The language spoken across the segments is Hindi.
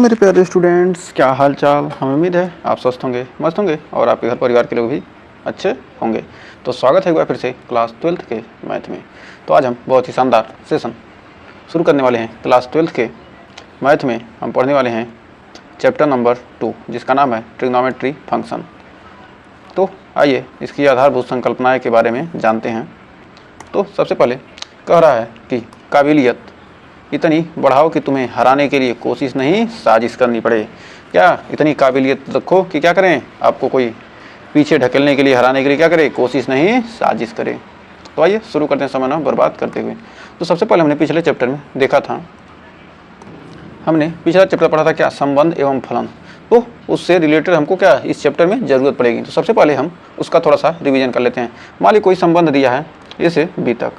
मेरे प्यारे स्टूडेंट्स, क्या हाल चाल। हमें उम्मीद है आप स्वस्थ होंगे, मस्त होंगे और आपके घर परिवार के लोग भी अच्छे होंगे। तो स्वागत है एक बार फिर से क्लास 12th के मैथ में। तो आज हम बहुत ही शानदार सेशन शुरू करने वाले हैं। क्लास 12th के मैथ में हम पढ़ने वाले हैं चैप्टर नंबर 2, जिसका नाम है ट्रिग्नोमेट्री फंक्शन। तो आइए इसकी आधारभूत संकल्पनाएँ के बारे में जानते हैं। तो सबसे पहले कह रहा है कि काबिलियत इतनी बढ़ाओ कि तुम्हें हराने के लिए कोशिश नहीं साजिश करनी पड़े। क्या इतनी काबिलियत रखो कि क्या करें, आपको कोई पीछे ढकेलने के लिए, हराने के लिए क्या करे, कोशिश नहीं साजिश करे। तो आइए शुरू करते हैं समय ना बर्बाद करते हुए। तो सबसे पहले हमने पिछले चैप्टर में देखा था, हमने पिछला चैप्टर पढ़ा था क्या, संबंध एवं फलन। तो उससे रिलेटेड हमको क्या इस चैप्टर में ज़रूरत पड़ेगी। तो सबसे पहले हम उसका थोड़ा सा रिवीजन कर लेते हैं। मान ली कोई संबंध दिया है ए से बी तक,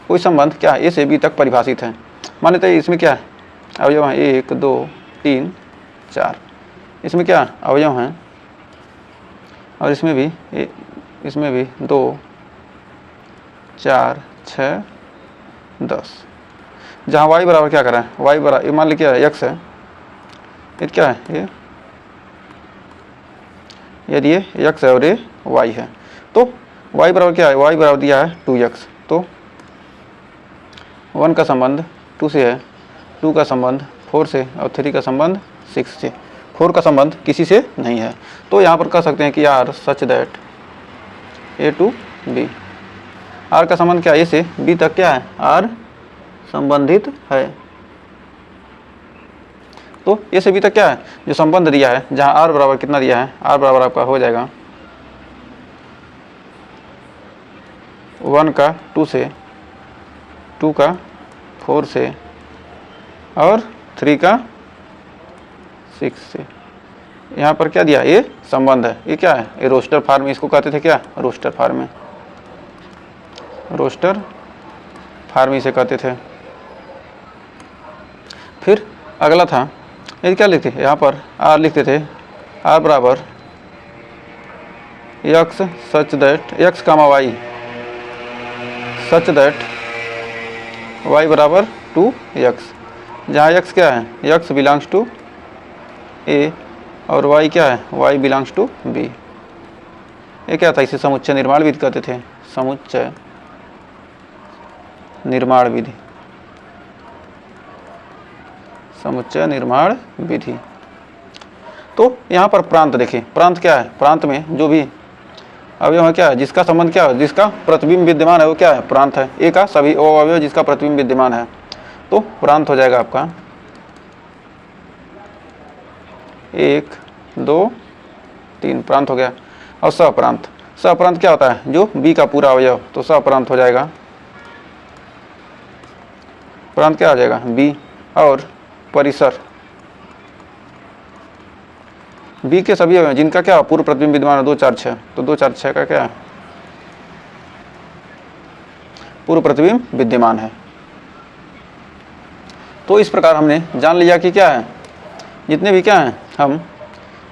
कोई संबंध क्या ए से बी तक परिभाषित है। मान लेते हैं इसमें क्या है अवयव हैं 1 2 3 4, इसमें क्या अवयव हैं, और इसमें भी 2 4 6 10। जहाँ y बराबर क्या करा है, y बराबर मान ली क्या है x है, ये क्या है, ये यदि ये x है और ये y है, तो y बराबर क्या है, y बराबर दिया है 2x। तो 1 का संबंध 2 से है, 2 का संबंध 4 से और 3 का संबंध 6 से। 4 का संबंध किसी से नहीं है। तो यहाँ पर कह सकते हैं कि R such that A to B, R का संबंध क्या ए से बी तक क्या है, आर संबंधित है। तो ए से बी तक क्या है, जो संबंध दिया है, जहाँ आर बराबर कितना दिया है, आर बराबर आपका हो जाएगा 1 का 2 से, 2 का 4 से और 3 का 6 से। यहाँ पर क्या दिया, ये संबंध है, ये क्या है, ये रोस्टर फॉर्म, इसको कहते थे क्या, रोस्टर फॉर्म में, रोस्टर फॉर्म इसे कहते थे। फिर अगला था, ये क्या लिखते, यहाँ पर आर लिखते थे, आर बराबर X such that X comma Y such that y बराबर 2x, जहाँ x क्या है, x बिलोंग्स टू a और y क्या है, y बिलोंग्स टू b। ये क्या था, इसे समुच्चय निर्माण विधि कहते थे, समुच्चय निर्माण विधि, समुच्चय निर्माण विधि। तो यहाँ पर प्रांत देखें, प्रांत क्या है, प्रांत में जो भी अवयव है क्या है, जिसका संबंध क्या है, जिसका प्रतिबिंब विद्यमान है, वो क्या है, प्रांत है। ए का सभी वो अवयव जिसका प्रतिबिंब विद्यमान है, तो प्रांत हो जाएगा आपका 1 2 3, प्रांत हो गया। और सप्रांत, सप्रांत क्या होता है, जो बी का पूरा अवयव, तो सप्रांत हो जाएगा, प्रांत क्या हो जाएगा बी। और परिसर, बी के सभी अवयव जिनका क्या पूर्व प्रतिबिंब विद्यमान है 2 4 6, तो 2 4 6 का क्या है, पूर्व प्रतिबिंब विद्यमान है। तो इस प्रकार हमने जान लिया कि क्या है, जितने भी क्या हैं, हम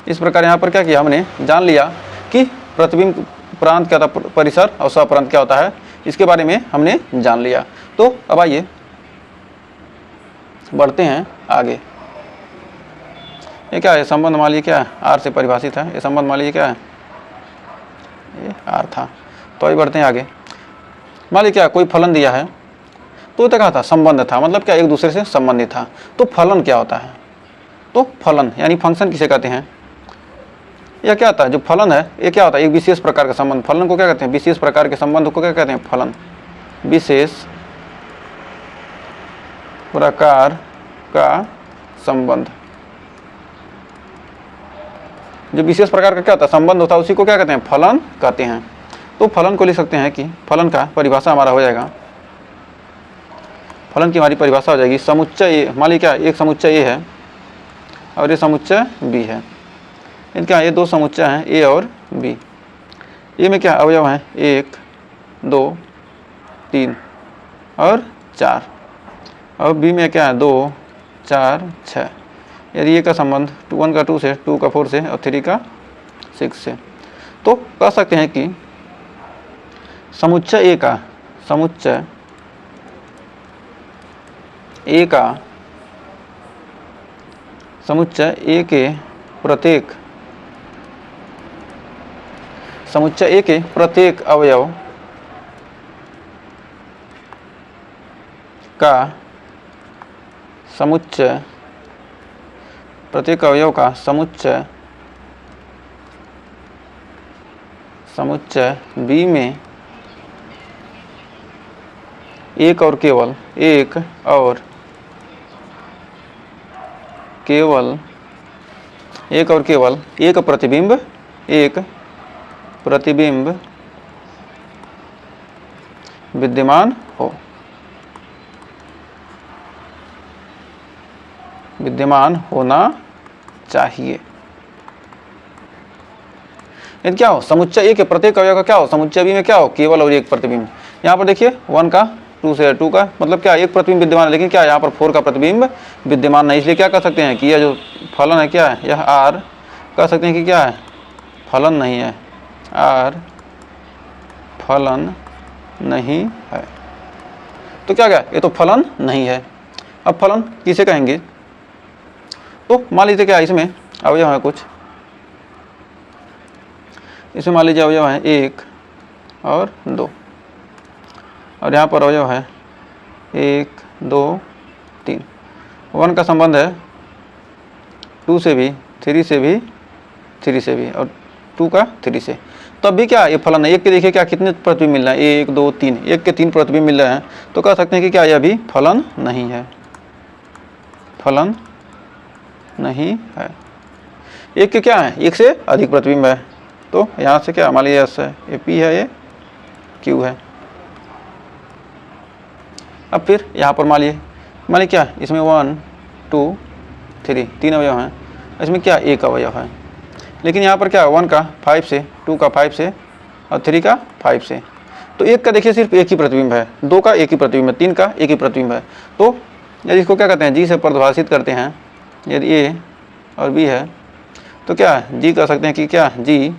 इस प्रकार यहाँ पर क्या किया, हमने जान लिया कि प्रतिबिंब प्रांत क्या होता है, परिसर, और सप्रांत क्या होता है, इसके बारे में हमने जान लिया। तो अब आइए बढ़ते हैं आगे। ये क्या है, संबंध मान लीजिए क्या है, आर से परिभाषित है, ये संबंध मान लीजिए क्या है, ये आर था। तो अभी बढ़ते हैं आगे। मान लीजिए क्या कोई फलन दिया है, तो क्या था, संबंध था, मतलब क्या एक दूसरे से संबंधित था। तो फलन क्या होता है, तो फलन यानी फंक्शन किसे कहते हैं, यह क्या होता है, जो फलन है ये क्या होता है, एक विशेष प्रकार का संबंध। फलन को क्या कहते हैं, विशेष प्रकार के संबंध को क्या कहते हैं, फलन, विशेष प्रकार का संबंध। जो विशेष प्रकार का क्या होता है, संबंध होता है, उसी को क्या कहते हैं, फलन कहते हैं। तो फलन को लिख सकते हैं कि फलन का परिभाषा हमारा हो जाएगा, फलन की हमारी परिभाषा हो जाएगी समुच्चय, मान लीजिए क्या एक समुच्चय ए है और ये समुच्चय बी है। इनका ये 2 समुच्चय हैं ए और बी। ए में क्या अवयव हैं 1 2 3 और 4, और बी में क्या है 2 4 6। यदि ए का संबंध 1 का 2 से, 2 का 4 से और 3 का 6 से, तो कह सकते हैं कि समुच्चय ए का, समुच्चय ए का समुच्चय ए के प्रत्येक अवयव का समुच्चय बी में एक और केवल एक प्रतिबिंब विद्यमान होना चाहिए। यदि क्या हो, समुच्चय ए के प्रत्येक अवयव का क्या हो, समुच्चय बी में क्या हो, केवल और एक प्रतिबिंब। यहाँ पर देखिए 1 का 2 से 2 का मतलब क्या, एक प्रतिबिंब विद्यमान है, लेकिन क्या यहाँ पर 4 का प्रतिबिंब विद्यमान नहीं। इसलिए क्या कर सकते हैं कि यह जो फलन है क्या है, यह आर कह सकते हैं कि क्या है, फलन नहीं है, आर फलन नहीं है। तो क्या ये तो फलन नहीं है। अब फलन किसे कहेंगे, तो मान लीजिए क्या इसमें अवयव है कुछ, इसमें मान लीजिए अवयव है 1 और 2, और यहाँ पर अवयव है 1 2 3। 1 का संबंध है 2 से भी, 3 से भी, 3 से भी, और 2 का 3 से। तब भी क्या ये फलन है। एक के देखिए क्या कितने प्रतिबिंब मिल रहे हैं, 1 2 3, एक के 3 प्रतिबिंब मिल रहे हैं, तो कह सकते हैं कि क्या यह भी फलन नहीं है, फलन नहीं है। एक के क्या है, एक से अधिक प्रतिबिंब है, तो यहाँ से क्या मान लीजिए एस है, ये पी है, ये क्यू है। अब फिर यहाँ पर मान लीजिए क्या, इसमें 1 2 3 3 अवयव हैं, इसमें क्या एक अवयव है, लेकिन यहाँ पर क्या 1 का 5 से, 2 का 5 से, और 3 का 5 से। तो एक का देखिए सिर्फ एक ही प्रतिबिंब है, 2 का एक ही प्रतिबिंब है, 3 का एक ही प्रतिबिंब है। तो यदि इसको क्या कहते हैं, जी से परिभाषित करते हैं, यदि ए और बी है तो क्या है, जी कह सकते हैं कि क्या, जी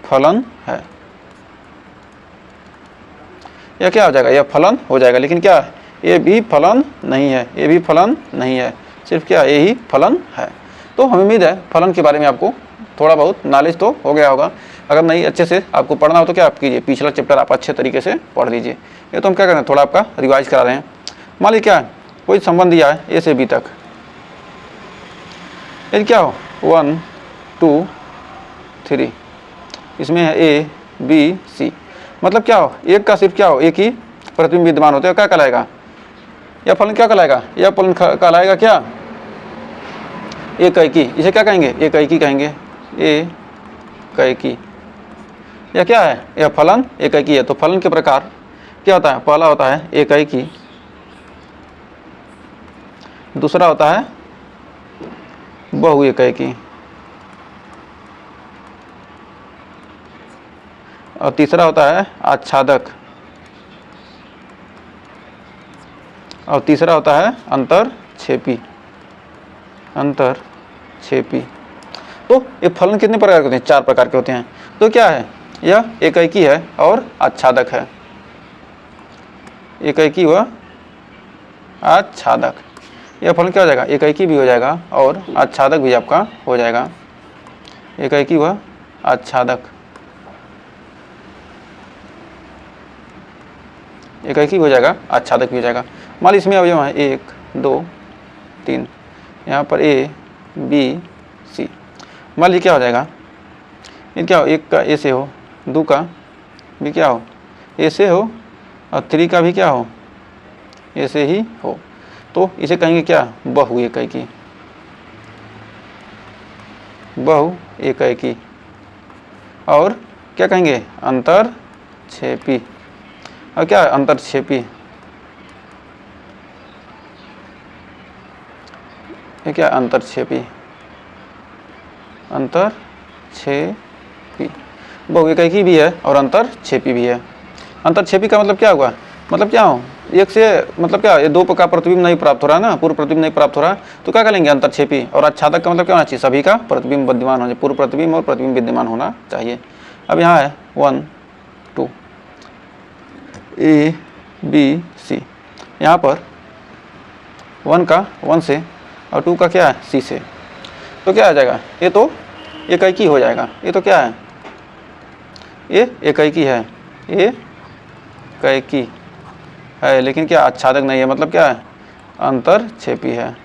फलन है। यह क्या हो जाएगा, यह फलन हो जाएगा। लेकिन क्या ये भी फलन नहीं है, ये भी फलन नहीं है, सिर्फ क्या ये ही फलन है। तो हमें उम्मीद है फलन के बारे में आपको थोड़ा बहुत नॉलेज तो हो गया होगा। अगर नहीं अच्छे से आपको पढ़ना हो तो क्या आप कीजिए, पिछला चैप्टर आप अच्छे तरीके से पढ़ लीजिए। ये तो हम क्या कर रहे हैं, थोड़ा आपका रिवाइज करा रहे हैं। मान लीजिए क्या कोई संबंध दिया है ए से बी तक, यदि क्या हो 1 2 3, इसमें है ए बी सी, मतलब क्या हो, एक का सिर्फ क्या हो, एक ही प्रतिबिंब विद्यमान होते हैं, क्या कहलाएगा, यह फलन क्या कहलाएगा, यह फलन कहलाएगा क्या, एकैकी। इसे क्या कहेंगे, एकैकी कहेंगे, एकैकी। यह क्या है, यह फलन एकैकी है। तो फलन के प्रकार क्या होता है, पहला होता है एकैकी, दूसरा होता है बहु एकैकी, और तीसरा होता है आच्छादक, और तीसरा होता है अंतरक्षेपी। तो ये फलन कितने प्रकार के होते हैं, 4 प्रकार के होते हैं। तो क्या है, यह एकैकी है और आच्छादक है, एकैकी व आच्छादक। यह फलन क्या हो जाएगा, एकैकी भी हो जाएगा और आच्छादक भी आपका हो जाएगा, एकैकी व आच्छादक, एकैकी हो जाएगा, आच्छादक भी हो जाएगा। मान लीजिए इसमें अवयव है 1 2 3, यहाँ पर ए बी सी। मान लीजिए क्या हो जाएगा, ये क्या हो, 1 का ए से हो, 2 का भी क्या हो, ए से हो, और 3 का भी क्या हो, ए से ही हो। तो इसे कहेंगे क्या, बहु एकैकी, बहु एकैकी। और क्या कहेंगे, अंतरक्षेपी, और क्या है अंतरक्षेपी, ये क्या अंतरक्षेपी, अंतरक्षेपी, बहु एकैकी भी है और अंतरक्षेपी भी है। अंतरक्षेपी का मतलब क्या हुआ, मतलब क्या हो, एक से मतलब क्या, ये 2 का प्रतिबिंब नहीं प्राप्त हो रहा है ना, पूर्व प्रतिबिंब नहीं प्राप्त हो रहा है, तो क्या करेंगे अंतरक्षेपी। और आच्छादक का मतलब क्या होना चाहिए, सभी का प्रतिबिंब विद्यमान होना चाहिए, पूर्व प्रतिबिंब और प्रतिबिंब विद्यमान होना चाहिए। अब यहाँ है 1 2 ए बी सी, यहाँ पर 1 का 1 से और 2 का क्या है सी से, तो क्या आ जाएगा, ये तो इक्की हो जाएगा। ये तो क्या है, ये इक्की है, ये इक्की है, लेकिन क्या आच्छादक नहीं है, मतलब क्या है अंतरक्षेपी है।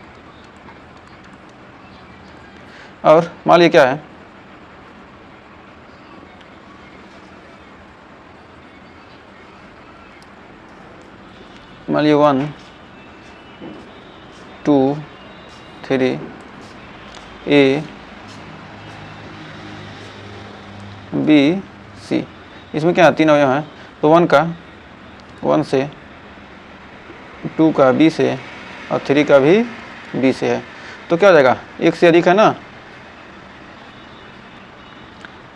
और मान लीजिए क्या है, मान लीजिए 1 2 3 ए बी सी, इसमें क्या है 3 अवयव हैं, तो 1 से, 2 का बी से और 3 का भी बी से है, तो क्या हो जाएगा, 1 से अधिक है ना,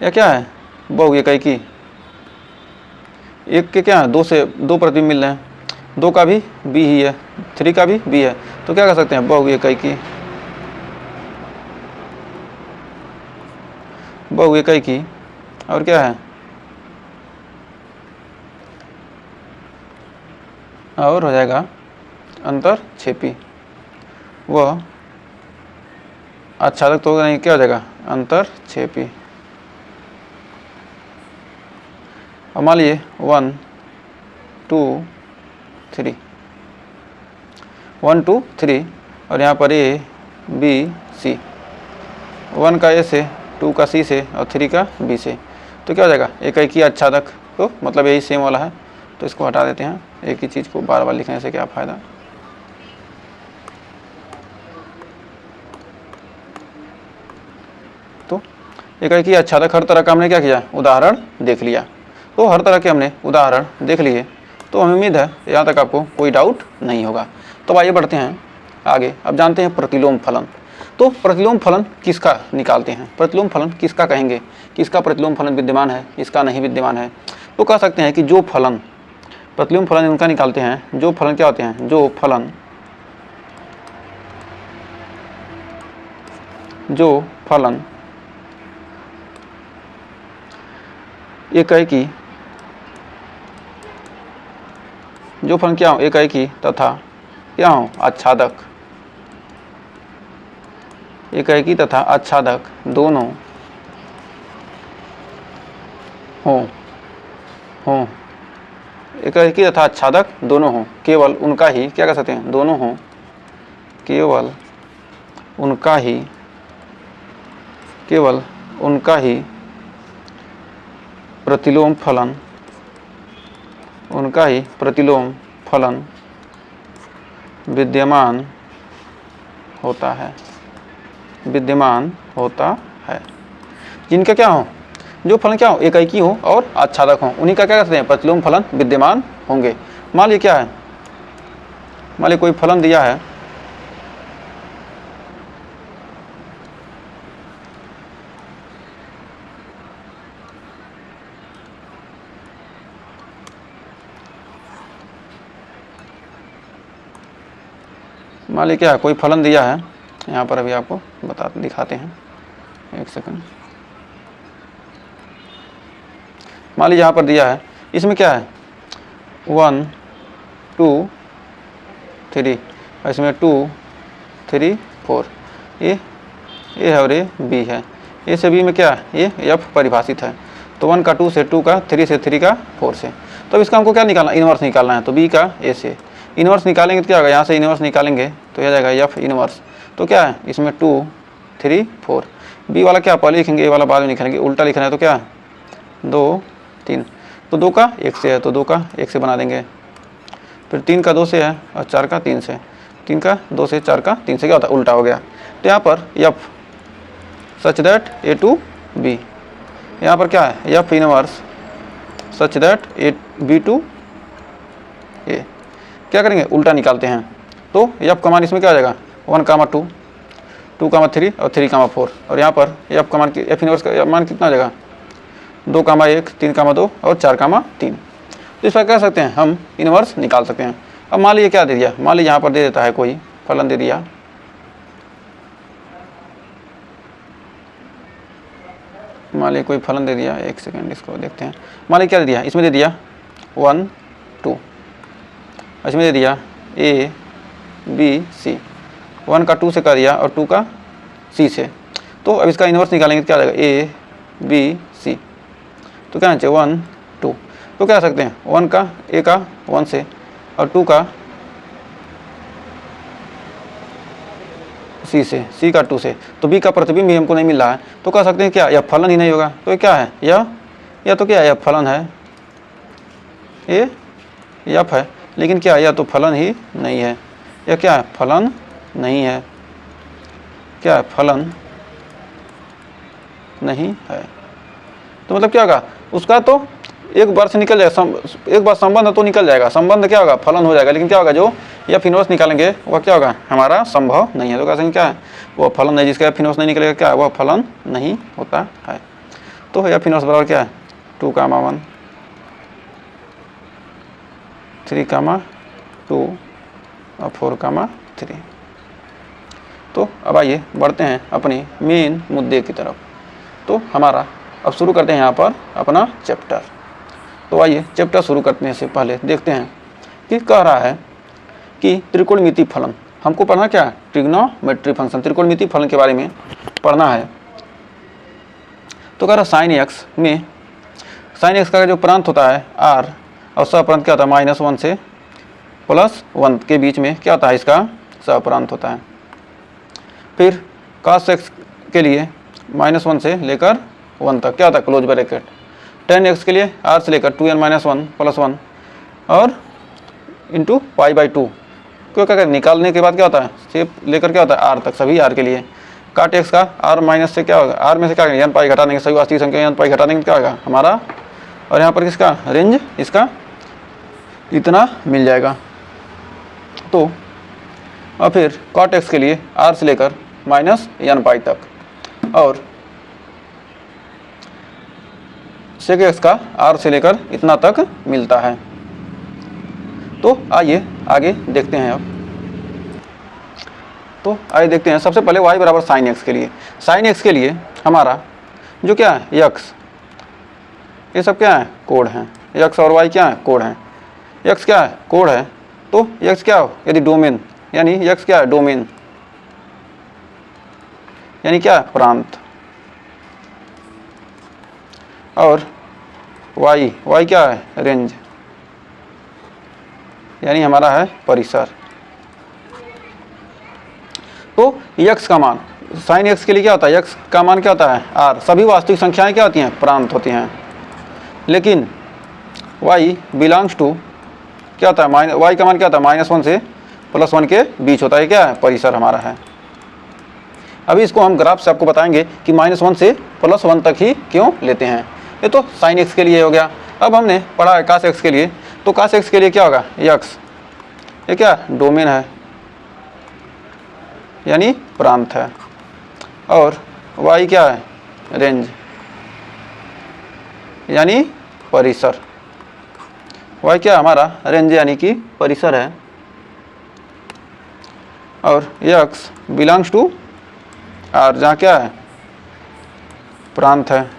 या क्या है बहु इक्की, 1 के क्या है 2 से 2 प्रतिबिंब मिल रहे हैं, 2 का भी बी ही है, 3 का भी बी है, तो क्या कर सकते हैं बहु इक्की, बहु इक्की। और क्या है, और हो जाएगा अंतरक्षेपी, वह आच्छादक तो होगा नहीं, क्या हो जाएगा अंतरक्षेपी। अब मान लीजिए 1 2 3, 1 2 3 और यहाँ पर ए बी सी, 1 का ए से, 2 का सी से और 3 का बी से, तो क्या हो जाएगा इक्की आच्छादक, तो मतलब यही सेम वाला है, तो इसको हटा देते हैं, एक ही चीज़ को बार बार लिखने से क्या फ़ायदा। तो इक्की आच्छादक हर तरह का हमने क्या किया, उदाहरण देख लिया, तो हर तरह के हमने उदाहरण देख लिए, तो हमें उम्मीद है यहाँ तक आपको कोई डाउट नहीं होगा। तो आइए बढ़ते हैं आगे। अब जानते हैं प्रतिलोम फलन। तो प्रतिलोम फलन किसका निकालते हैं, प्रतिलोम फलन किसका कहेंगे, किसका प्रतिलोम फलन विद्यमान है, इसका नहीं विद्यमान है। तो कह सकते हैं कि जो फलन प्रतिलोम फलन उनका निकालते हैं, जो फलन क्या होते हैं, जो फलन इक्की, जो फलन क्या हो इक्की तथा क्या हो आच्छादक, इक्की तथा आच्छादक दोनों हो इक्की तथा आच्छादक दोनों हो, केवल उनका ही क्या कर सकते हैं, दोनों हो, केवल उनका ही प्रतिलोम फलन विद्यमान होता है, जिनका क्या हो, जो फलन क्या हो इक्की हो और आच्छादक हो, उन्हीं का क्या कहते हैं प्रतिलोम फलन विद्यमान होंगे। मान लीजिए क्या है, मान लीजिए कोई फलन दिया है, मान लीजिए क्या है कोई फलन दिया है, यहाँ पर अभी आपको दिखाते हैं, एक सेकंड। मान लीजिए यहाँ पर दिया है, इसमें क्या है 1 2 3, इसमें 2 3 4, ए है और ए बी है, ए से बी में क्या है ये एफ परिभाषित है, तो 1 का 2 से, 2 का 3 से, 3 का 4 से, तो इसका हमको क्या निकालना, इनवर्स निकालना है, तो बी का ए से इनवर्स निकालेंगे तो क्या होगा, यहाँ से इनवर्स निकालेंगे तो यह जाएगा एफ इनवर्स, तो क्या है इसमें 2 3 4, बी वाला क्या पहले लिखेंगे, ए वाला बाद में लिखेंगे, उल्टा लिखना है, तो क्या 2 3, तो 2 का 1 से है, तो 2 का 1 से बना देंगे, फिर 3 का 2 से है और 4 का 3 से, 3 का 2 से, 4 का 3 से, क्या होता है उल्टा हो गया, तो यहाँ पर F such that A to B, यहाँ पर क्या है F inverse such that A B to A, क्या करेंगे उल्टा निकालते हैं, तो एफ का मान इसमें क्या आ जाएगा 1 कामा 2, 2 कामा 3 और 3 कामा 4, और यहाँ पर एफ का मान एफ इनवर्स का मान कितना आ जाएगा 2 कामा 1, 3 कामा 2 और 4 कामा 3, तो इस पर कह सकते हैं हम इनवर्स निकाल सकते हैं। अब मान लीजिए क्या दे दिया, मान लीजिए यहाँ पर दे देता है कोई फलन दे दिया, मान लीजिए कोई फलन दे दिया, एक सेकेंड इसको देखते हैं, मान लीजिए क्या दे दिया, इसमें दे दिया 1 2, इसमें दे दिया ए बी सी, 1 का 2 से कर दिया और 2 का C से। तो अब इसका इन्वर्स निकालेंगे तो क्या आ जाएगा, A B C। तो क्या चाहिए 1 2। तो क्या सकते हैं 1 का A का 1 से और 2 का C से, C का 2 से। तो B का प्रतिबिंब भी हमको नहीं मिल रहा है, तो कह सकते हैं क्या यह फलन ही नहीं होगा। तो ये क्या है, यह तो क्या है, यह फलन है, ये F है, लेकिन क्या यह तो फलन ही नहीं है। यह क्या है, फलन नहीं है, क्या है, फलन नहीं है। तो मतलब क्या होगा, उसका तो एक बार से निकल जाएगा, एक बार संबंध तो निकल जाएगा, संबंध क्या होगा, फलन हो जाएगा, लेकिन क्या होगा जो एफ इनवर्स निकालेंगे वह क्या होगा, हमारा संभव नहीं है। तो कह सकते क्या है, वो फलन नहीं, जिसका एफ इनवर्स नहीं निकलेगा क्या है, वह फलन नहीं होता है। तो एफ इनवर्स बराबर क्या है 2,1 3,2 और 4,3। तो अब आइए बढ़ते हैं अपने मेन मुद्दे की तरफ। तो हमारा अब शुरू करते हैं यहाँ पर अपना चैप्टर। तो आइए चैप्टर शुरू करने से पहले देखते हैं कि कह रहा है कि त्रिकोणमिति फलन हमको पढ़ना क्या है, ट्रिग्नोमेट्री फंक्शन, त्रिकोणमिति फलन के बारे में पढ़ना है। तो कह रहा साइन एक्स में, साइन एक्स का जो प्रांत होता है r और सहप्रांत क्या होता है -1 से +1 के बीच में क्या होता है, इसका सहप्रांत होता है। फिर cos x के लिए -1 से लेकर 1 तक क्या होता है, क्लोज ब्रैकेट। tan x के लिए r से लेकर 2n-1 +1 और इंटू π/2, क्योंकि अगर निकालने के बाद क्या होता है, शेप लेकर क्या होता है r तक, सभी r के लिए। काट x का r- से क्या होगा, r में से क्या करेंगे n पाई घटा देंगे, सभी वास्तविक संख्या n पाई घटा देंगे क्या होगा हमारा, और यहाँ पर किसका रेंज इसका इतना मिल जाएगा। तो और फिर cot x के लिए r से लेकर -n पाई तक और sec x का r से लेकर इतना तक मिलता है। तो आइए आगे देखते हैं। अब तो आइए देखते हैं, सबसे पहले y बराबर साइन एक्स के लिए, साइन एक्स के लिए हमारा जो क्या है x, ये सब क्या है कोड हैं, x और y क्या है कोड हैं। x क्या है कोड है, तो x क्या हो यदि डोमेन, यानी x क्या है डोमेन, यानी क्या है प्रांत, और y क्या है रेंज, यानी हमारा है परिसर। तो x का मान साइन x के लिए क्या होता है, x का मान क्या होता है r, सभी वास्तविक संख्याएं क्या होती हैं प्रांत होती हैं, लेकिन y बिलोंग्स टू क्या होता है, y का मान क्या होता है -1 से +1 के बीच होता है, क्या है परिसर हमारा है। अभी इसको हम ग्राफ से आपको बताएंगे कि -1 से +1 तक ही क्यों लेते हैं। ये तो साइन एक्स के लिए हो गया। अब हमने पढ़ा है कास एक्स के लिए, तो कास एक्स के लिए क्या होगा, एक्स ये क्या डोमेन है, यानी प्रांत है, और वाई क्या है रेंज, यानी परिसर। वाई क्या हमारा रेंज यानी कि परिसर है, और एक्स बिलोंग्स टू आर, जहाँ क्या है प्रांत है,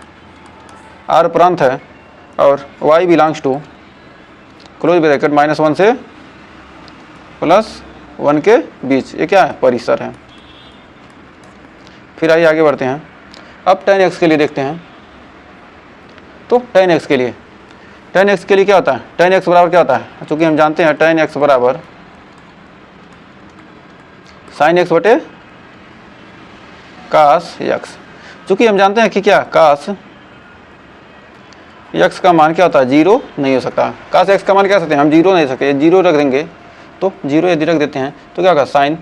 आर प्रांत है, और Y belongs to close bracket -1 से +1 के बीच, ये क्या है परिसर है। फिर आइए आगे बढ़ते हैं। अब tan x के लिए देखते हैं। तो tan x के लिए क्या होता है, tan x बराबर क्या होता है, चूंकि हम जानते हैं tan x बराबर sin x बटे cos x। चूंकि हम जानते हैं कि क्या cos x का मान क्या होता है 0 नहीं हो सकता, cos x का मान क्या सकते हैं हम 0 नहीं सकते, 0 रख देंगे। तो 0 यदि रख देते हैं तो क्या होगा sin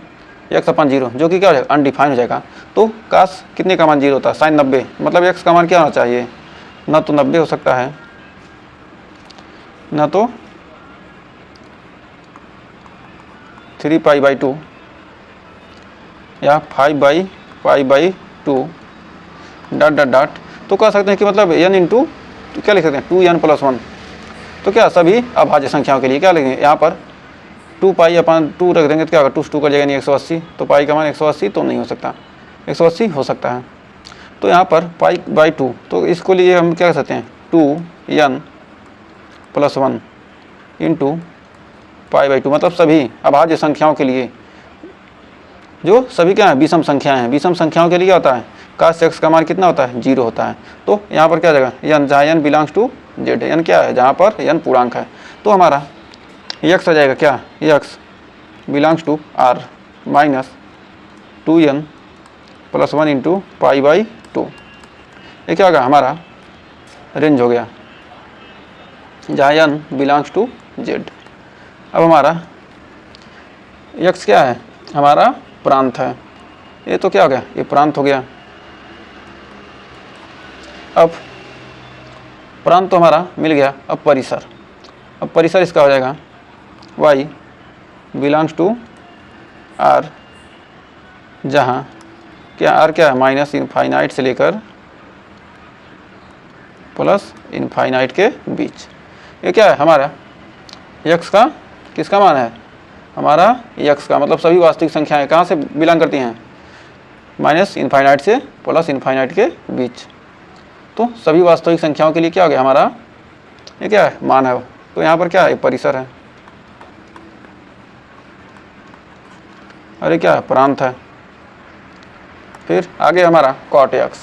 x/0, जो कि क्या हो जाएगा अनडिफाइन हो जाएगा। तो cos कितने का मान 0 होता है, sin 90, मतलब x का मान क्या होना चाहिए, ना तो 90 हो सकता है, ना तो 3π/2 या 5π/2 ... तो कह सकते हैं कि मतलब n इंटू तो क्या लिख सकते हैं 2n+1। तो क्या सभी अभाज्य संख्याओं के लिए क्या लिखेंगे, यहाँ पर 2π/2 रख देंगे तो क्या होगा 2 कर जाएगा, नहीं 180, तो पाई का मान 180 तो नहीं हो सकता, 180 हो सकता है। तो यहाँ पर π/2, तो इसको लिए हम क्या कर सकते हैं 2n+1 इंटू π/2, मतलब सभी अभाज्य संख्याओं के लिए जो सभी क्या है, विषम संख्याएं हैं। विषम संख्याओं के लिए क्या होता है, cos x का मान कितना होता है, 0 होता है। तो यहाँ पर क्या आ जाएगा, n, जहाँ n belongs to z, n क्या है, जहाँ पर n पूर्णांक है। तो हमारा x आ जाएगा क्या, x belongs to r minus 2n plus 1 into pi by 2। ये क्या होगा, हमारा रेंज हो गया, जहाँ n बिलोंग्स टू z। अब हमारा x क्या है, हमारा प्रांत है। ये तो क्या हो गया, ये प्रांत हो गया। अब प्रांत तो हमारा मिल गया। अब परिसर, अब परिसर इसका हो जाएगा y बिलोंग्स टू r, जहाँ क्या r क्या है, माइनस इनफाइनाइट से लेकर प्लस इनफाइनाइट के बीच। ये क्या है, हमारा x का किसका मान है, हमारा x का, मतलब सभी वास्तविक संख्याएं कहाँ से बिलोंग करती हैं, माइनस इनफाइनाइट से प्लस इनफाइनाइट के बीच। तो सभी वास्तविक संख्याओं के लिए क्या हो गया, हमारा ये क्या है, मान है। तो यहाँ पर क्या है, परिसर है, अरे क्या है, प्रांत है। फिर आगे हमारा cot x।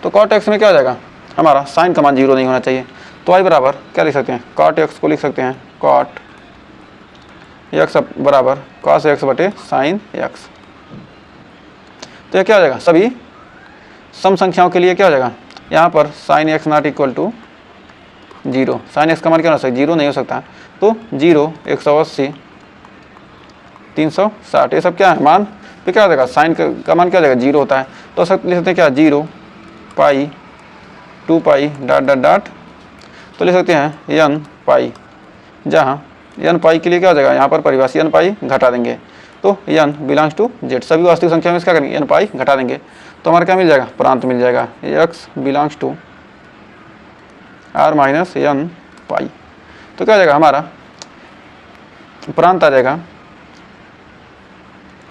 तो cot x में क्या हो जाएगा, हमारा साइन का मान 0 नहीं होना चाहिए। तो y बराबर क्या लिख सकते हैं, cot x को लिख सकते हैं cot x बराबर cos x बटे साइन x। तो ये क्या हो जाएगा, सभी सम संख्याओं के लिए क्या हो जाएगा, यहाँ पर sine x not equal to 0, sine x का मान क्या हो सकता है, 0 नहीं हो सकता। तो 0, 180, 360, ये सब क्या है मान। फिर क्या हो जाएगा, साइन का मान क्या हो जाएगा, 0 होता है। तो सब लिख सकते हैं क्या, 0 पाई 2 पाई डॉट डॉट डॉट। तो लिख सकते हैं n पाई, जहाँ n पाई के लिए क्या हो जाएगा, यहाँ पर परिभाषा n पाई घटा देंगे। तो n बिलोंग्स टू z, सभी वास्तविक संख्या में क्या करेंगे, n पाई घटा देंगे। तो हमारा क्या मिल जाएगा, प्रांत मिल जाएगा, x belongs to r minus n pi. तो क्या हो जाएगा, हमारा प्रांत आ जाएगा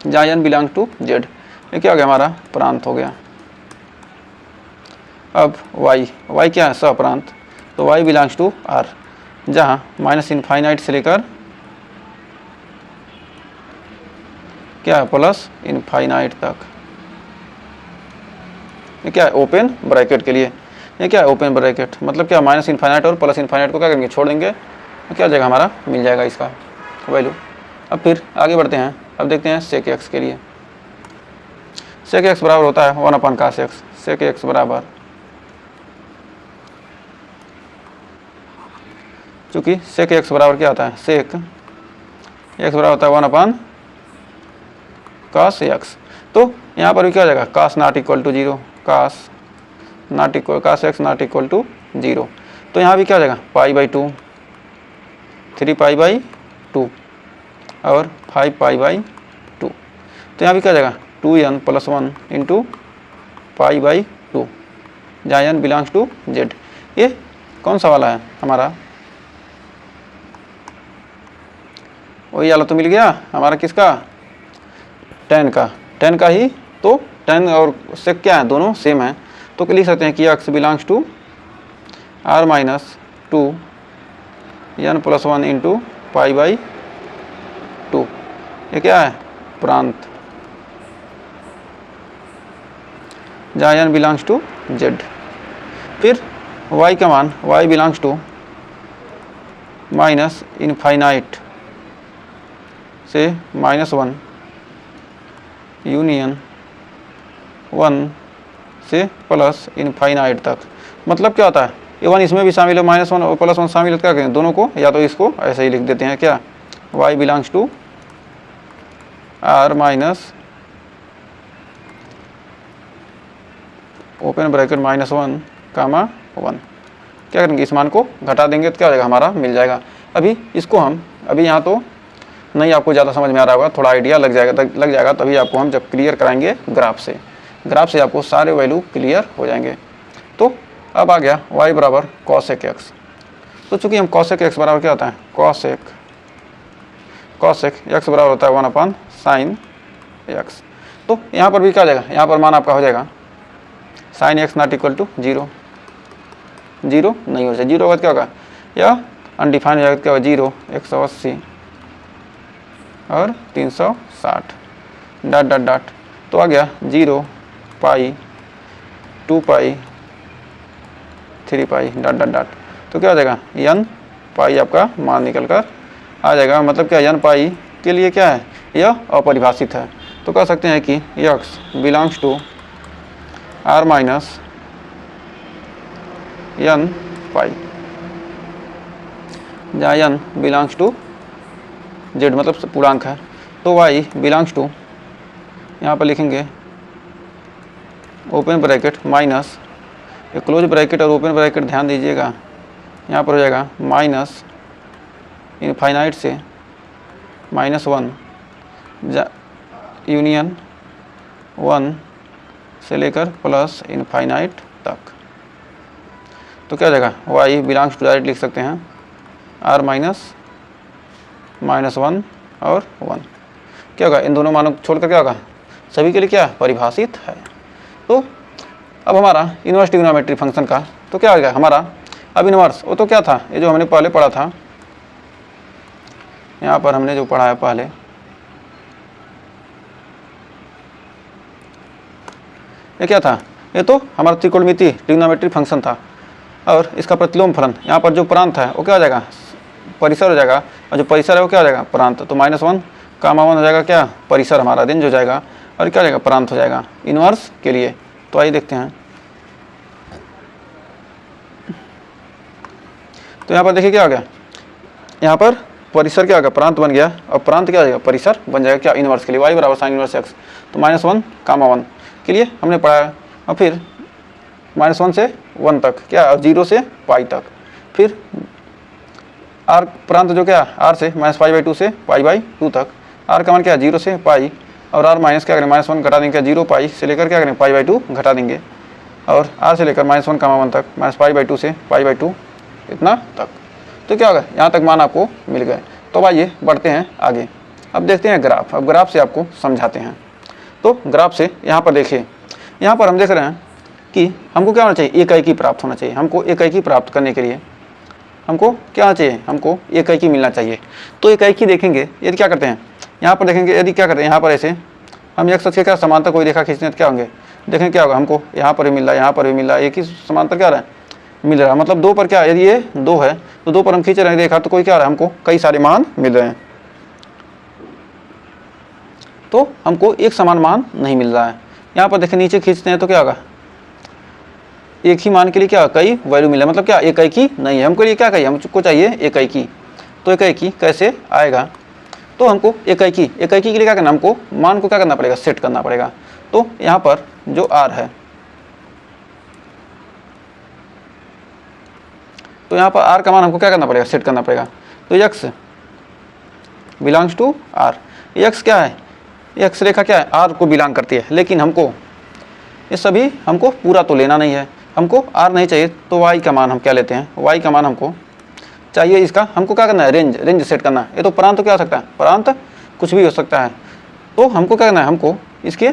जहाँ n बिलोंग टू z। ये क्या हो गया, हमारा प्रांत हो गया। अब y क्या है, सप्रांत। तो y बिलोंग्स टू r, जहाँ माइनस इनफाइनाइट से लेकर क्या है, प्लस इनफाइनाइट तक। ये क्या है, ओपन ब्रैकेट के लिए। ये क्या है, ओपन ब्रैकेट, मतलब क्या, माइनस इनफाइनाइट और प्लस इनफाइनाइट को क्या करेंगे, छोड़ देंगे। तो क्या जाएगा, हमारा मिल जाएगा इसका वैल्यू। अब फिर आगे बढ़ते हैं, अब देखते हैं सेक एक्स के लिए। सेक एक्स बराबर होता है 1/cos x। सेक एक्स बराबर, चूँकि सेक एक्स बराबर क्या होता है, सेक एक्स बराबर होता है 1/cos x। तो यहाँ पर भी क्या हो जाएगा, cos not equal to 0, cos x not equal to 0। तो यहाँ भी क्या हो जाएगा, पाई बाई 2, 3 पाई बाई 2 और 5 पाई बाई 2। तो यहाँ भी क्या हो जाएगा, 2n plus 1 into pi by 2, जहाँ n बिलोंग्स टू z। ये कौन सा वाला है, हमारा वही वाला तो मिल गया हमारा, किसका, tan का ही। तो tan और sec क्या है, दोनों सेम है। तो लिख सकते हैं कि x belongs to r minus 2 n plus 1 into pi by 2। ये क्या है, प्रांत, जहाँ n बिलोंग्स टू z। फिर y का मान, y belongs to minus infinite से -1 यूनियन 1 से प्लस इनफाइनाइट तक। मतलब क्या होता है, ये 1 इसमें भी शामिल है, -1 और +1 शामिल है। क्या करें, दोनों को या तो इसको ऐसे ही लिख देते हैं, क्या, y belongs to r minus open bracket -1 comma 1। क्या करेंगे, इस मान को घटा देंगे तो क्या हो जाएगा, हमारा मिल जाएगा। अभी इसको हम, अभी यहाँ तो नहीं आपको ज़्यादा समझ में आ रहा होगा, थोड़ा आइडिया लग जाएगा तभी आपको हम जब क्लियर कराएंगे ग्राफ से आपको सारे वैल्यू क्लियर हो जाएंगे। तो अब आ गया y बराबर cosec x। तो चूंकि हम cosec x बराबर क्या होता है, cosec x बराबर होता है 1/sin x। तो यहाँ पर भी क्या हो जाएगा, यहाँ पर मान आपका हो जाएगा sin x not equal to 0 नहीं हो जाए, 0 होगा क्या होगा, या अनडिफाइंड हो जाएगा, क्या होगा 0, 180 और 360, डॉट डॉट डॉट, तो आ गया 0 पाई 2 पाई 3 पाई डॉट डॉट डॉट, तो क्या हो जाएगा n पाई आपका मान निकल कर आ जाएगा। मतलब क्या n पाई के लिए क्या है, यह अपरिभाषित है। तो कह सकते हैं कि x belongs to r minus n pi, जहाँ n बिलोंग्स टू z मतलब पूर्णांक है। तो y बिलोंग्स टू, यहाँ पर लिखेंगे ओपन ब्रैकेट माइनस, ये क्लोज ब्रैकेट और ओपन ब्रैकेट ध्यान दीजिएगा, यहाँ पर हो जाएगा माइनस इनफाइनाइट से -1 यूनियन 1 से लेकर प्लस इनफाइनाइट तक। तो क्या हो जाएगा y बिलोंग्स टू, डायरेक्ट लिख सकते हैं r माइनस -1 और 1। क्या होगा, इन दोनों मानों को छोड़कर क्या होगा, सभी के लिए क्या परिभाषित है। तो अब हमारा इन्वर्स ट्रिग्नोमेट्री फंक्शन का तो क्या हो गया हमारा, अब इन्वर्स वो तो क्या था, ये जो हमने पहले पढ़ा था, यहाँ पर हमने जो पढ़ा है पहले, ये क्या था, ये तो हमारा त्रिकोणमितीय ट्रिग्नोमेट्री फंक्शन था। और इसका प्रतिलोम फलन, यहाँ पर जो प्रांत है वो क्या हो जाएगा, परिसर हो जाएगा, और जो परिसर है वो क्या हो जाएगा, प्रांत। तो -1 कामा 1 हो जाएगा क्या, परिसर हमारा रेंज हो जाएगा, और क्या हो जाएगा, प्रांत हो जाएगा इन्वर्स के लिए। तो आइए देखते हैं। तो यहाँ पर देखिए क्या हो गया, यहाँ पर परिसर क्या होगा, प्रांत बन गया, और प्रांत क्या हो जाएगा, परिसर बन जाएगा क्या, इन्वर्स के लिए, y बराबर साइन इन्वर्स x। तो -1 कामा 1 के लिए हमने पढ़ा है, और फिर -1 से 1 तक क्या, और 0 से पाई तक, फिर r प्रांत जो क्या, r से -π/2 से π/2 तक, r का मान क्या है 0 से पाई, और r माइनस क्या करें, -1 घटा देंगे, 0 पाई से लेकर क्या करें π/2 घटा देंगे, और r से लेकर -1 कामा 1 तक -π/2 से π/2 इतना तक। तो क्या होगा, यहाँ तक मान आपको मिल गए। तो आइए बढ़ते हैं आगे, अब देखते हैं ग्राफ। अब ग्राफ से आपको समझाते हैं। तो ग्राफ से यहाँ पर देखिए, यहाँ पर हम देख रहे हैं कि हमको क्या होना चाहिए, एकाएकी प्राप्त होना चाहिए। हमको एकाएकी प्राप्त करने के लिए हमको क्या होना चाहिए, हमको एकाएकी मिलना चाहिए। तो एकाएकी देखेंगे यदि क्या करते हैं, यहाँ पर देखेंगे यदि क्या करते हैं, यहाँ पर ऐसे हम एक सच के क्या समांतर कोई रेखा खींचते हैं तो क्या होंगे, देखें क्या होगा, हमको यहाँ पर भी मिल रहा है, यहाँ पर भी मिल रहा है, एक ही समांतर क्या रहा है मिल रहा है। मतलब 2 पर क्या, यदि ये 2 है तो 2 पर हम खींच रहे हैं रेखा, तो कोई क्या रहा है, हमको कई सारे मान मिल रहे हैं। तो हमको एक समान मान नहीं मिल रहा है। यहाँ पर देखें नीचे खींचते हैं तो क्या होगा, एक ही मान के लिए क्या कई वैल्यू मिला, मतलब क्या एकाएकी नहीं है। हमको ये क्या कहिए, हमको चाहिए एकाएकी। तो एकाएकी कैसे आएगा, तो हमको एकाएकी के लिए क्या करना, हमको मान को क्या करना पड़ेगा, सेट करना पड़ेगा। तो यहाँ पर जो r है, तो यहाँ पर r का मान हमको क्या करना पड़ेगा, सेट करना पड़ेगा। तो x belongs to r, x क्या है, x रेखा क्या है, r को बिलोंग करती है। लेकिन हमको ये सभी हमको पूरा तो लेना नहीं है, हमको r नहीं चाहिए। तो y का मान हम क्या लेते हैं, y का मान हमको चाहिए, इसका हमको क्या करना है, रेंज सेट करना है। ये तो प्रांत तो क्या हो सकता है, प्रांत कुछ भी हो सकता है। तो हमको क्या करना है, हमको इसके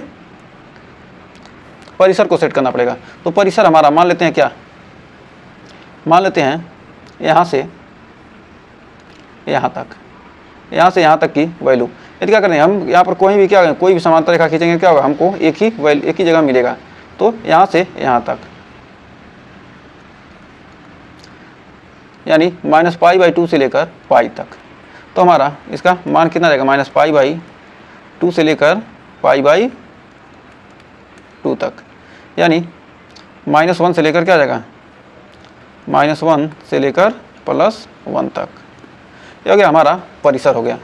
परिसर को सेट करना पड़ेगा। तो परिसर हमारा मान लेते हैं क्या, मान लेते हैं यहाँ से यहाँ तक, यहाँ से यहाँ तक की वैल्यू। यदि क्या करें हम, यहाँ पर कोई भी क्या, कोई भी समांतर रेखा खींचेंगे क्या होगा, हमको एक ही जगह मिलेगा। तो यहाँ से यहाँ तक, यानी -π/2 से लेकर पाई तक। तो हमारा इसका मान कितना रहेगा, -π/2 से लेकर π/2 तक, यानी -1 से लेकर क्या जाएगा, -1 से लेकर +1 तक। ये हो गया हमारा परिसर हो गया।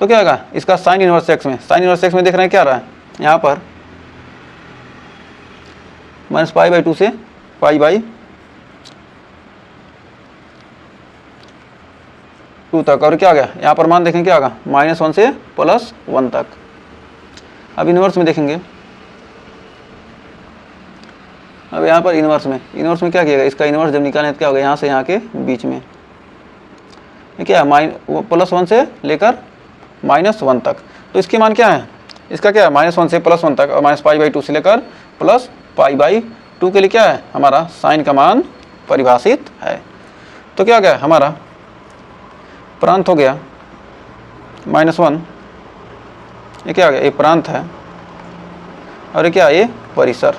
तो क्या होगा इसका साइन इनवर्स एक्स में, साइन इनवर्स एक्स में देख रहे हैं क्या रहा है, यहाँ पर -π/2 से π/2 तक। और क्या हो गया, यहाँ पर मान देखें क्या होगा, -1 से +1 तक। अब इनवर्स में देखेंगे, अब यहाँ पर इनवर्स में क्या किएगा, इसका इनवर्स जब निकालें तो क्या होगा, यहाँ से यहाँ के बीच में क्या है, +1 से लेकर -1 तक। तो इसके मान क्या है, इसका क्या है, -1 से +1 तक, और -π/2 से लेकर +π/2 के लिए क्या है, हमारा साइन का मान परिभाषित है। तो क्या हो गया हमारा प्रांत हो गया -1 ये क्या आ गया, ये प्रांत है और ये क्या है, ये परिसर।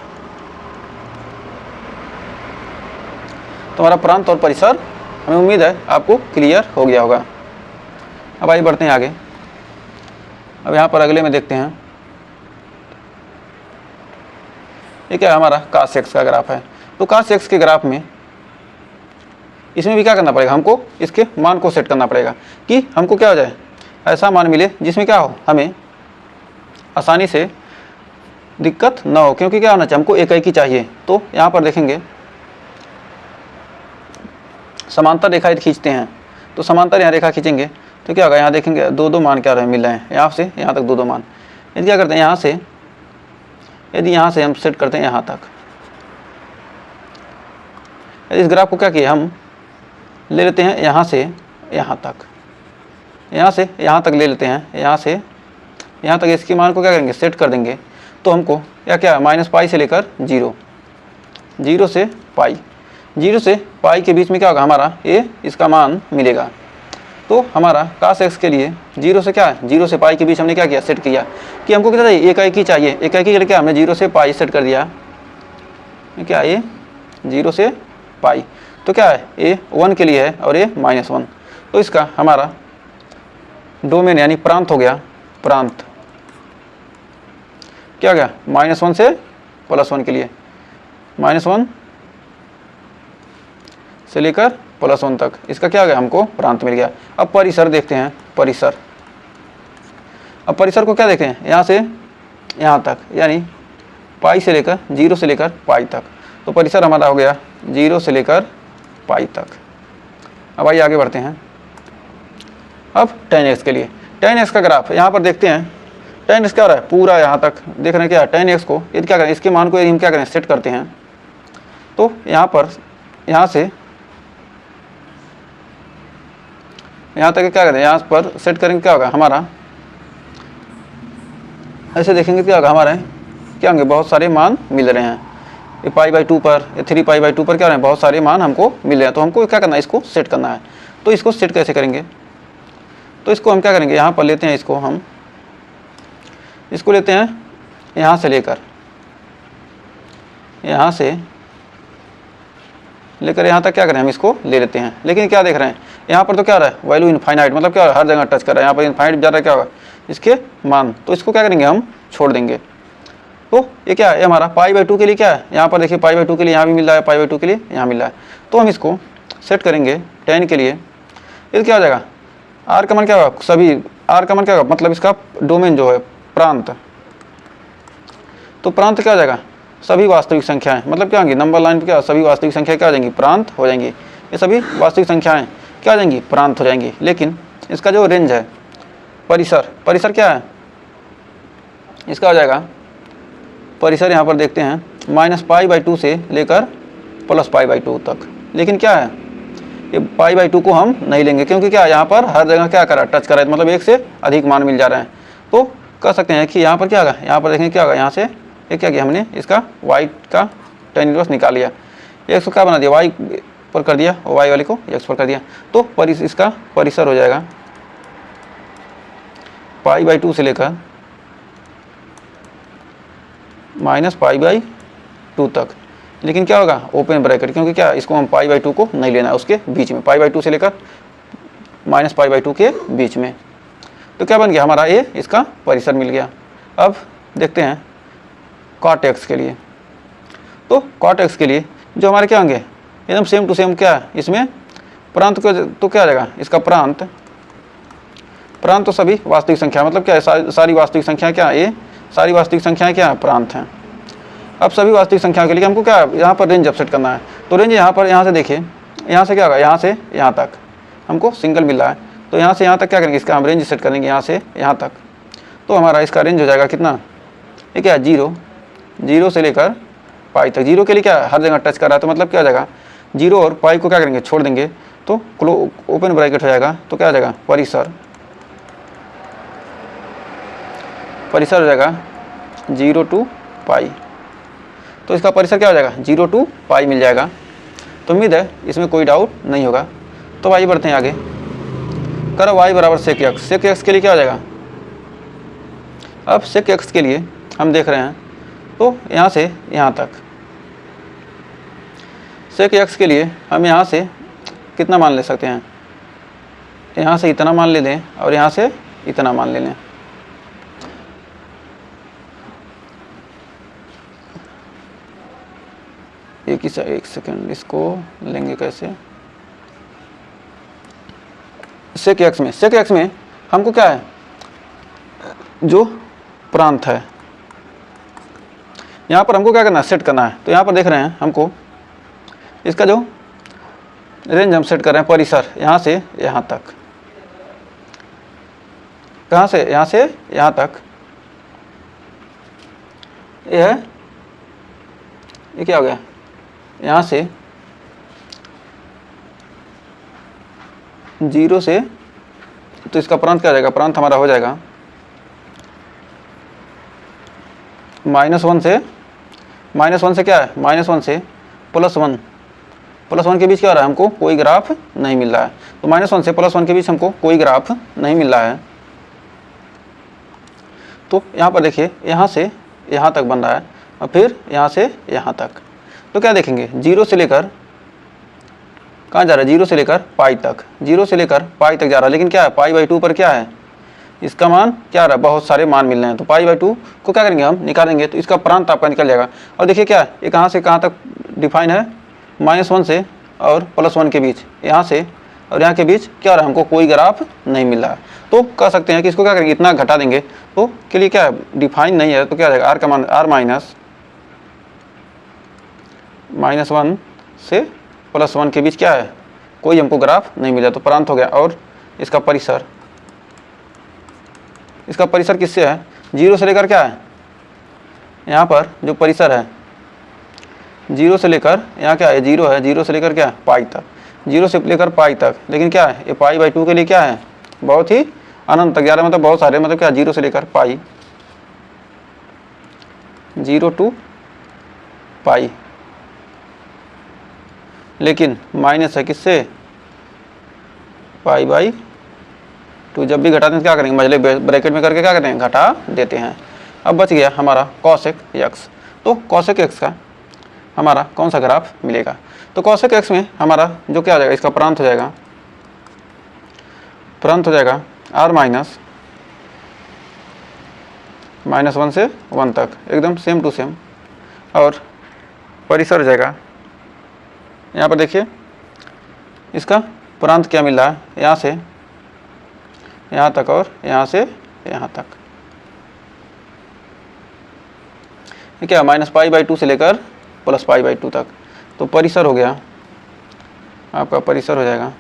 तो हमारा प्रांत और परिसर हमें उम्मीद है आपको क्लियर हो गया होगा। अब आइए बढ़ते हैं आगे। अब यहाँ पर अगले में देखते हैं, ये क्या है, हमारा cos x का ग्राफ है। तो cos x के ग्राफ में इसमें भी क्या करना पड़ेगा, हमको इसके मान को सेट करना पड़ेगा कि हमको क्या हो जाए, ऐसा मान मिले जिसमें क्या हो, हमें आसानी से दिक्कत ना हो। क्योंकि क्या होना चाहिए, हमको एक ही चाहिए। तो यहाँ पर देखेंगे समांतर रेखा यदि खींचते हैं, तो समांतर यहाँ रेखा खींचेंगे तो क्या होगा, यहाँ देखेंगे दो दो मान क्या रहे मिल रहे हैं, यहाँ से यहाँ तक दो दो मान। यदि क्या करते हैं, यहाँ से यदि यहाँ से हम सेट करते हैं यहाँ तक, इस ग्राफ को क्या किया, हम ले लेते हैं यहाँ से यहाँ तक, यहाँ से यहाँ तक ले लेते हैं, यहाँ से यहाँ तक इसके मान को क्या करेंगे, सेट कर देंगे। तो हमको क्या -π से लेकर 0, 0 से पाई, 0 से पाई के बीच में क्या होगा, हमारा ये इसका मान मिलेगा। तो हमारा cos x के लिए 0 से क्या है, 0 से पाई के बीच हमने क्या किया, सेट किया कि हमको क्या चाहिए, एक ही चाहिए। एक ही के लिए क्या हमने 0 से पाई सेट कर दिया, क्या ये 0 से पाई। तो क्या है, ये 1 के लिए है और ये -1। तो इसका हमारा डोमेन यानी प्रांत हो गया, प्रांत क्या हो गया, -1 से +1 के लिए, -1 से लेकर +1 तक, इसका क्या हो गया, हमको प्रांत मिल गया। अब परिसर देखते हैं, परिसर। अब परिसर को क्या देखते हैं, यहाँ से यहाँ तक यानी पाई से लेकर 0 से लेकर पाई तक। तो परिसर हमारा हो गया 0 से लेकर पाई तक। अब आइए आगे बढ़ते हैं। अब tan x के लिए, tan x का ग्राफ यहाँ पर देखते हैं। tan x क्या हो रहा है, पूरा यहाँ तक देख रहे हैं क्या, tan x को यदि क्या करें, इसके मान को यदि हम क्या करें, सेट करते हैं। तो यहाँ पर यहाँ से यहाँ तक क्या करें, यहाँ पर सेट करेंगे, क्या होगा हमारा, ऐसे देखेंगे क्या होगा, हमारे क्या होंगे, बहुत सारे मान मिल रहे हैं। ये π/2 पर, ये 3π/2 पर क्या रहे हैं, बहुत सारे मान हमको मिल रहे हैं। तो हमको क्या करना है, इसको सेट करना है। तो इसको सेट कैसे करेंगे, तो इसको हम क्या करेंगे, यहाँ पर लेते हैं, इसको हम इसको लेते हैं यहाँ से लेकर, यहाँ से लेकर यहाँ तक क्या करें, हम इसको ले लेते हैं। लेकिन क्या देख रहे हैं, यहाँ पर तो क्या रहा है, वैल्यू इनफाइनाइट, मतलब क्या हर जगह टच कर रहा है, यहाँ पर इनफाइनाइट जा रहा है, क्या होगा इसके मान। तो इसको क्या करेंगे, हम छोड़ देंगे। तो ये क्या है, हमारा π/2 के लिए क्या है, यहाँ पर देखिए π/2 के लिए यहाँ भी मिल रहा है, π/2 के लिए यहाँ मिल रहा है। तो हम इसको सेट करेंगे tan के लिए, ये क्या हो जाएगा, r का मान क्या होगा, सभी r का मान क्या होगा, मतलब इसका डोमेन जो है प्रांत। तो प्रांत क्या हो जाएगा, सभी वास्तविक संख्याएं, मतलब क्या होंगी, नंबर लाइन पर क्या, सभी वास्तविक संख्या क्या हो जाएंगी, प्रांत हो जाएंगी। ये सभी वास्तविक संख्याएं क्या हो जाएंगी, प्रांत हो जाएंगी। लेकिन इसका जो रेंज है, परिसर, परिसर क्या है, इसका हो जाएगा परिसर, यहाँ पर देखते हैं -π/2 से लेकर +π/2 तक। लेकिन क्या है, ये π/2 को हम नहीं लेंगे, क्योंकि क्या यहाँ पर हर जगह क्या करा, टच करा है, मतलब एक से अधिक मान मिल जा रहे हैं। तो कह सकते हैं कि यहाँ पर क्या होगा, यहाँ पर देखेंगे क्या होगा, यहाँ से ये क्या किया हमने, इसका y का tan इनवर्स निकाल लिया, x को क्या बना दिया, y पर कर दिया और y वाले को x पर कर दिया। तो इसका परिसर हो जाएगा π/2 से लेकर -π/2 तक। लेकिन क्या होगा, ओपन ब्रैकेट, क्योंकि क्या इसको हम π/2 को नहीं लेना है, उसके बीच में π/2 से लेकर -π/2 के बीच में। तो क्या बन गया, हमारा ये इसका परिसर मिल गया। अब देखते हैं cot x के लिए। तो cot x के लिए जो हमारे क्या होंगे, एकदम सेम टू सेम क्या है, इसमें प्रांत को तो क्या आ जाएगा, इसका प्रांत, प्रांत तो सभी वास्तविक संख्या, मतलब क्या है, सारी वास्तविक संख्या क्या है, ये सारी वास्तविक संख्याएं क्या है, प्रांत हैं। अब सभी वास्तविक संख्याओं के लिए हमको क्या यहाँ पर रेंज अपसेट करना है। तो रेंज यहाँ पर, यहाँ से देखिए, यहाँ से क्या होगा, यहाँ से यहाँ तक हमको सिंगल मिल रहा है। तो यहाँ से यहाँ तक क्या करेंगे, इसका हम रेंज सेट करेंगे, यहाँ से यहाँ तक। तो हमारा इसका रेंज हो जाएगा कितना, ये क्या है, 0 से लेकर पाई तक। 0 के लिए क्या हर जगह टच कर रहा है, तो मतलब क्या हो जाएगा, 0 और पाई को क्या करेंगे, छोड़ देंगे। तो ओपन ब्रैकेट हो जाएगा। तो क्या हो जाएगा, परिसर, परिसर हो जाएगा 0 to पाई। तो इसका परिसर क्या हो जाएगा, 0 to पाई मिल जाएगा। तो उम्मीद है इसमें कोई डाउट नहीं होगा। तो आइए बढ़ते हैं आगे। करो y बराबर sec x। sec x के लिए क्या हो जाएगा, अब sec x के लिए हम देख रहे हैं तो यहाँ से यहाँ तक sec x के लिए हम यहाँ से कितना मान ले सकते हैं, यहाँ से इतना मान ले लें और यहाँ से इतना मान ले लें। एक सेकेंड, इसको लेंगे कैसे। sec x में हमको क्या है, जो प्रांत है यहाँ पर हमको क्या करना है, सेट करना है। तो यहाँ पर देख रहे हैं हमको इसका जो रेंज हम सेट कर रहे हैं, परिसर यहाँ से यहाँ तक, कहाँ से, यहाँ से यहाँ तक, ये है, ये क्या हो गया, यहाँ से 0 से, तो इसका प्रांत क्या हो जाएगा, प्रांत हमारा हो जाएगा -1 से क्या है, -1 से +1, +1 के बीच क्या हो रहा है, हमको कोई ग्राफ नहीं मिल रहा है। तो -1 से +1 के बीच हमको कोई ग्राफ नहीं मिल रहा है। तो यहाँ पर देखिए, यहाँ से यहाँ तक बन रहा है और फिर यहाँ से यहाँ तक। तो क्या देखेंगे, 0 से लेकर कहाँ जा रहा है, 0 से लेकर पाई तक, 0 से लेकर पाई तक जा रहा है। लेकिन क्या है, π/2 पर क्या है, इसका मान क्या आ रहा है, बहुत सारे मान मिल रहे हैं। तो π/2 को क्या करेंगे, हम निकालेंगे तो इसका प्रांत आपका निकल जाएगा। और देखिए क्या है, ये कहाँ से कहाँ तक डिफाइन है, -1 से और +1 के बीच, यहाँ से और यहाँ के बीच क्या हो रहा है, हमको कोई ग्राफ नहीं मिल रहा है। तो कह सकते हैं कि इसको क्या करेंगे, इतना घटा देंगे तो के लिए क्या है, डिफाइन नहीं है, तो क्या आ जाएगा, r का मान r -1 से +1 के बीच क्या है, कोई हमको ग्राफ नहीं मिला, तो प्रांत हो गया। और इसका परिसर, इसका परिसर किससे है, 0 से लेकर क्या है, यहाँ पर जो परिसर है 0 से लेकर यहाँ क्या है, 0 है, 0 से लेकर क्या है, पाई तक, 0 से लेकर पाई तक। लेकिन क्या है, ये π/2 के लिए क्या है, बहुत ही अनंत तक, 11 मतलब बहुत सारे, मतलब क्या, 0 से लेकर पाई, 0 to पाई। लेकिन माइनस है किससे, π/2। जब भी घटाते हैं क्या करेंगे, मझले ब्रैकेट में करके क्या करते हैं, घटा देते हैं। अब बच गया हमारा cosec x। तो cosec x का हमारा कौन सा ग्राफ मिलेगा, तो cosec x में हमारा जो क्या आ जाएगा, इसका प्रांत हो जाएगा, r -1 से 1 तक, एकदम सेम टू सेम। और परिसर हो जाएगा, यहाँ पर देखिए इसका प्रांत क्या मिल रहा है, यहाँ से यहाँ तक और यहाँ से यहाँ तक। ये क्या, -π/2 से लेकर +π/2 तक। तो परिसर हो गया आपका, परिसर हो जाएगा,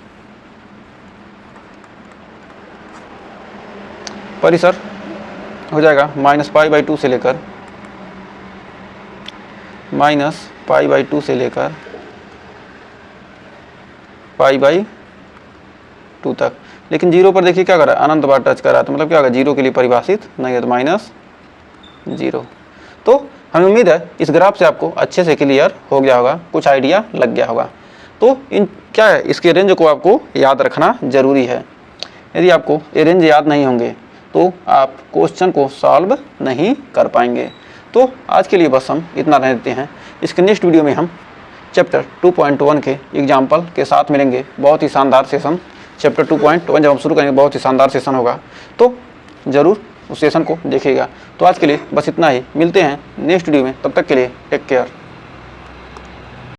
परिसर हो जाएगा -π/2 से लेकर -π/2 से लेकर π/2 तक। लेकिन 0 पर देखिए क्या कर रहा है, अनंत बार टच कर रहा है, तो मतलब क्या होगा, 0 के लिए परिभाषित नहीं है, तो -0। तो हमें उम्मीद है इस ग्राफ से आपको अच्छे से क्लियर हो गया होगा, कुछ आइडिया लग गया होगा। तो इन क्या है, इसके रेंज को आपको याद रखना जरूरी है। यदि आपको ये रेंज याद नहीं होंगे तो आप क्वेश्चन को सॉल्व नहीं कर पाएंगे। तो आज के लिए बस हम इतना रह देते हैं। इसके नेक्स्ट वीडियो में हम चैप्टर 2.1 के एग्जाम्पल के साथ मिलेंगे। बहुत ही शानदार सेशन, चैप्टर 2.1 जब हम शुरू करेंगे बहुत ही शानदार सेशन होगा, तो ज़रूर उस सेशन को देखिएगा। तो आज के लिए बस इतना ही, मिलते हैं नेक्स्ट वीडियो में, तब तक के लिए टेक केयर।